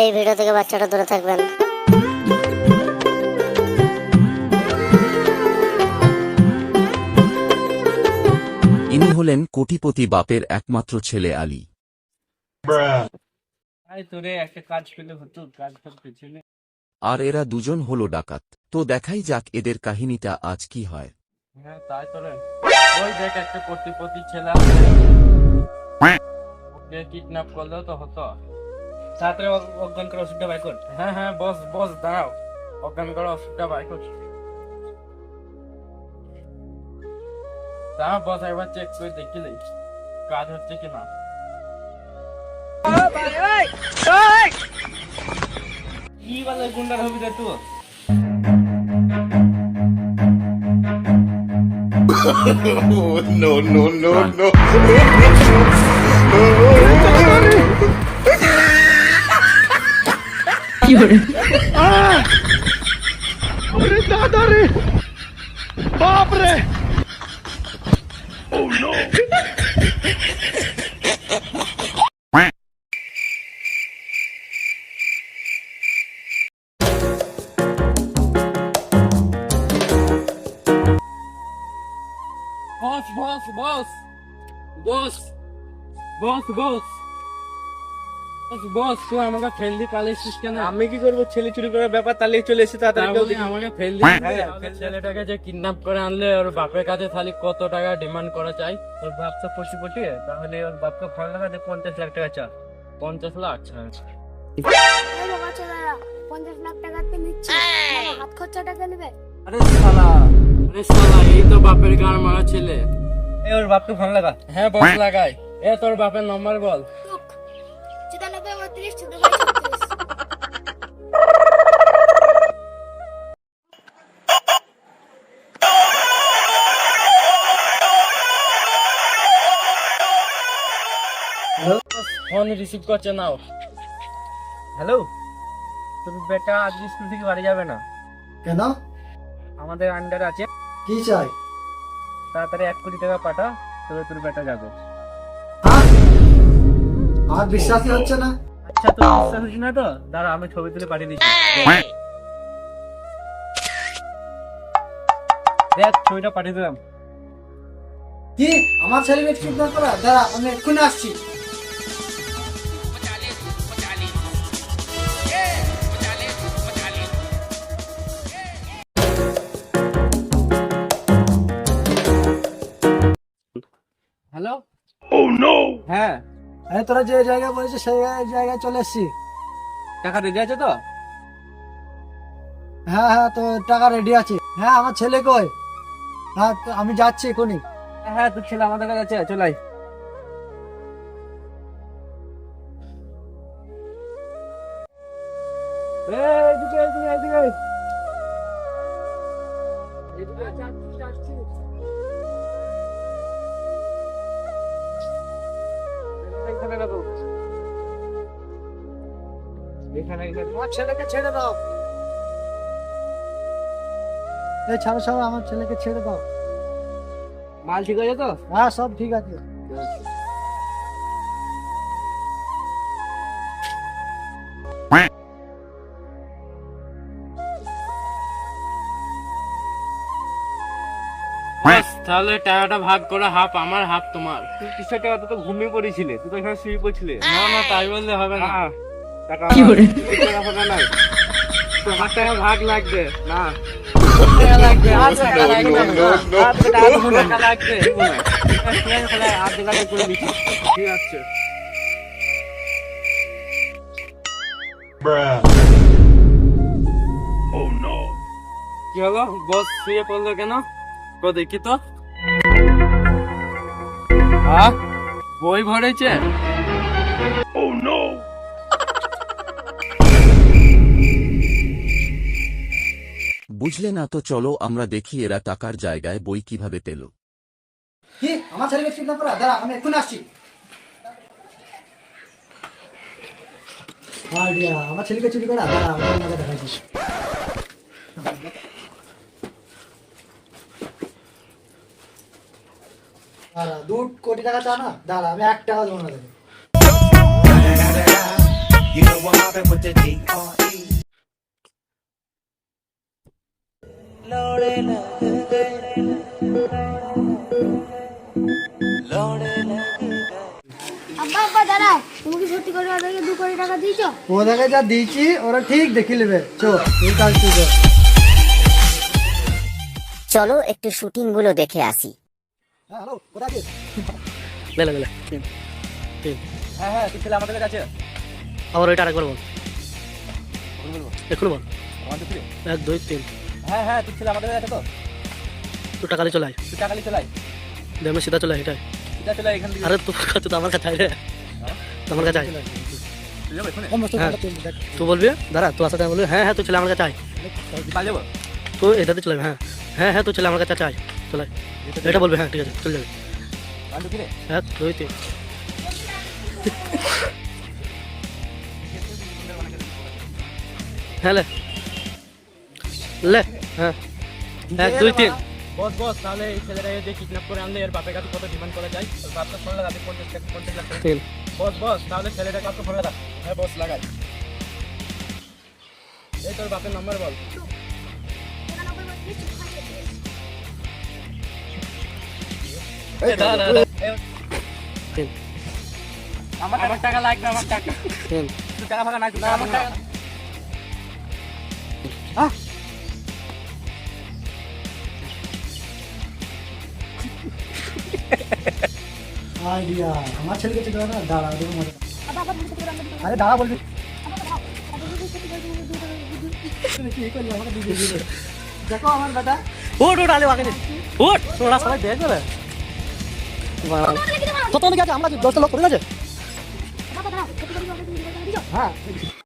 এই ভিডিও থেকে বাচ্চাটা দূরে থাকবেন। ইনি হলেন কোটিপতি বাপের একমাত্র ছেলে আলী। আর এরা দুজন হলো ডাকাত। তো দেখাই যাক এদের কাহিনীটা আজ কি হয়। হ্যাঁ তাই তো রে। ওই দেখ একটা কোটিপতি ছেলে ওকে কিডন্যাপ করলেও তো হতো। তাড়াতাড়ি অজ্ঞান করা ওষুধটা বাই কর। হ্যাঁ হ্যাঁ বস বস দাঁড়াও, অজ্ঞান করা ওষুধটা বাই কর। দাঁড়াও বস, একবার চেক করে দেখিলে কাজ হচ্ছে কিনা। কি বলে গুন্ডার হবি রে তুই? No, no, no, no. अरे दादा रे, बाप रे! Oh no! বস বস বস বস বস বস বস তুই আমাকে ফেল দিয়ে পালিয়েছিস কেন? আমি কি করবো? ছেলে চুরি করার ব্যাপার, তাহলে চলে এসে তাড়াতাড়ি আমাকে ফেল দিয়ে ছেলেটাকে যে কিডন্যাপ করে আনলে ওর বাপের কাছে তাহলে কত টাকা ডিমান্ড করা চাই? ওর বাপ তো পশু পটিয়ে, তাহলে ওর বাপকে ফোন লাগাতে 50 লাখ টাকা চা। 50 লাখ? আচ্ছা 50 লাখ টাকাতে নিচ্ছে, হাত খরচা টাকা নেবে। আরে শালা এই তো বাপের গান মারা ছেলে। ওর বাপকে ফোন লাগা। হ্যাঁ বস লাগাই। এ তোর বাপের নম্বর বল। 94 32 36। ফোন রিসিভ করছে নাও। হ্যালো, তোর বেটা আজ স্কুল থেকে বাড়ি যাবে না। কেন? আমাদের আন্ডার আছে। কি চাই? তাড়াতাড়ি 1 কোটি টাকা পাঠা, তবে তোর বেটা যাবে। হ্যাঁ? আমার বিশ্বাসই হচ্ছে না। আচ্ছা তোর বিশ্বাস হচ্ছে না তো দাঁড়া, আমি ছবি তুলে পাঠিয়ে দিচ্ছি। দেখ ছবিটা পাঠিয়ে দিলাম। কি আমার ছেলেকে কিডন্যাপ করা? দাঁড়া, আমি এক্ষুনি আসছি। হ্যালো। Oh no! হ্যাঁ, আরে তোরা যে জায়গায় বলেছিস সেই জায়গায় চলে এসছি। টাকা রেডি আছে তো? হ্যাঁ হ্যাঁ, তো টাকা রেডি আছে। হ্যাঁ, আমার ছেলে কই? হ্যাঁ, তো আমি যাচ্ছি এখনই। হ্যাঁ তোর ছেলে আমাদের কাছে আছে, চল আয়। এদিকে এদিকে এদিকে এদিকে যাচ্ছি। এখানে রাখো, এখানে আমার ছেলেকে ছেড়ে দাও। এই ছাড়ো ছাড়ো, আমার ছেলেকে ছেড়ে দাও। মাল ঠিক আছে তো? হ্যাঁ, সব ঠিক আছে। তাহলে টাকাটা ভাগ করে হাফ আমার হাফ তোমার। তুই কিসের টাকা? তুই তো ঘুমিয়ে পড়েছিলে, তুই তো এখানে শুয়ে পড়ছিলে। না তাই বললে হবে না। টাকা টাকা ফাঁকা নাই, তোমার টাকা ভাগ লাগবে না। ঠিক আছে। Oh no! কি হলো? বস শুয়ে পড়লো কেন? দেখি তো। বই ভরেছে। Oh no! বুঝলে না তো, চলো আমরা দেখি এরা টাকার জায়গায় বই কিভাবে পেল। কি আমার ছেলেকে কিডন্যাপ করা? দাঁড়া, আমি এক্ষুনি আসছি। আমার ছেলেকে চুরি করা? দাঁড়া, আমি তোমাকে দেখাচ্ছি। দাঁড়া, 2 কোটি টাকা চা না? দাঁড়া, আমি 1 টাকা দেবো না। You know what my আব্বা আব্বা দাঁড়াও, তুমি কি সত্যি করে ওদেরকে 2 কোটি টাকা দিয়েছো? ওদেরকে যা দিয়েছি ওরা ঠিক দেখে নেবে। চল তুই কাজ তুই কর। চলো একটু শুটিং গুলো দেখে আসি। হ্যাঁ হ্যালো, কোথায় আছিস? বেলা বেলা হ্যাঁ হ্যাঁ তুই ছেলে আমাদের কাছে আছে। আবার ওইটা আরেকবার বল, এখনো বল। 1 2 3 1 2 3। হ্যাঁ হ্যাঁ তুই ছেলে আমাদের কাছে আছে তো? তুই টাকা চলে আয়, তুই টাকা নিয়ে চলে আয়। দেমে সিধা চলে আয়, এটাই। সিধা চলে আয় এখান থেকে। আরে তোর কাছে তো আমার কাছে আয় রে, আমার কাছে আয়। তুই যাবে এখানে? হ্যাঁ তুই বলবি, দাঁড়া তুই আসাতে বলবি হ্যাঁ হ্যাঁ তুই চলে আমার কাছে আয়। পাই যাবো? তুই এটাতে চলে আয়, হ্যাঁ হ্যাঁ হ্যাঁ তুই চলে আমার কাছে আয়, চলে আয়। এটা বলবি, হ্যাঁ ঠিক আছে চলে যাবে। 1 2 3 1 2 3। হ্যাঁ লে লে, হ্যাঁ 1 2 3। বস বস তাহলে এই ছেলেটাকে যে কিডন্যাপ করে আনলে এর বাপের কাছে কত ডিমান্ড করা যায়? ওর বাপটা ফোন লাগাতে 50 লাখ টাকা। 3। বস বস তাহলে ছেলেটাকে কত ফোন লাগা? হ্যাঁ বস লাগাই। এই তোর বাপের নাম্বার বল। আমার টাকা লাগবে, আমার টাকা। 3। তুই টাকা ফাঁকা নাই, তুই আমার টাকা। আইডিয়া আমার ছেলেকে চেক না, দাঁড়া দেখো মজা। আব্বা আব্বা তুমি সত্যি করে আমাকে 2 কোটি আরে দাঁড়া বলবি। টাকা দাও। আব্বা তুমি সত্যি করে আমাকে 2 কোটি তুমি কি করলি আমাকে দিয়ে দিবি? দেখো আমার বেটা উঠ উঠ আলে বাকি উঠ, তোরা সবাই দেখ করে কত অনেক আছে, আমরা 10টা লোক করে আছে। টাকা দাও। সত্যি করে আমাকে 2 কোটি টাকা দিছো? হ্যাঁ